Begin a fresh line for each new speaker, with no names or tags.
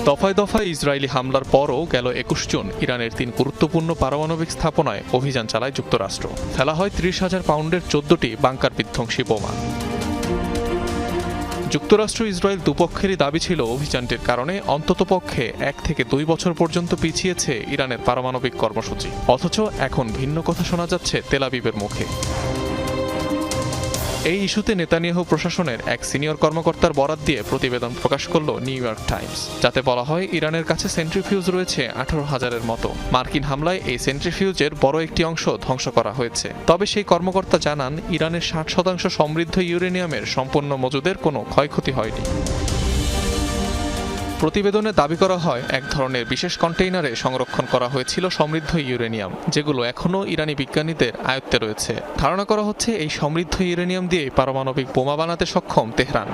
দফায় দফায় ইসরায়েলি হামলার পরও গেল ২১ জুন ইরানের ৩ গুরুত্বপূর্ণ পারমাণবিক স্থাপনায় অভিযান চালায় যুক্তরাষ্ট্র। ফেলা হয় ৩০,০০০ পাউন্ডের ১৪টি বাংকার বিধ্বংসী বোমা। যুক্তরাষ্ট্র ইসরায়েল দুপক্ষেরই দাবি ছিল অভিযানটির কারণে অন্ততপক্ষে ১ থেকে ২ বছর পর্যন্ত পিছিয়েছে ইরানের পারমাণবিক কর্মসূচি। অথচ এখন ভিন্ন কথা শোনা যাচ্ছে তেল আবিবের মুখে। এই ইস্যুতে নেতানিয়াহু প্রশাসনের এক সিনিয়র কর্মকর্তার বরাত দিয়ে প্রতিবেদন প্রকাশ করল নিউ ইয়র্ক টাইমস, যাতে বলা হয় ইরানের কাছে সেন্ট্রিফিউজ রয়েছে ১৮,০০০-এর মতো। মার্কিন হামলায় এই সেন্ট্রিফিউজের বড় একটি অংশ ধ্বংস করা হয়েছে। তবে সেই কর্মকর্তা জানান ইরানের ৬০% সমৃদ্ধ ইউরেনিয়ামের সম্পূর্ণ মজুদের কোনো ক্ষয়ক্ষতি হয়নি। প্রতিবেদনে দাবি করা হয় এক ধরনের বিশেষ কন্টেইনারে সংরক্ষণ করা হয়েছিল সমৃদ্ধ ইউরেনিয়াম, যেগুলো এখনও ইরানি বিজ্ঞানীদের আয়ত্তে রয়েছে। ধারণা করা হচ্ছে এই সমৃদ্ধ ইউরেনিয়াম দিয়ে পারমাণবিক বোমা বানাতে সক্ষম তেহরান।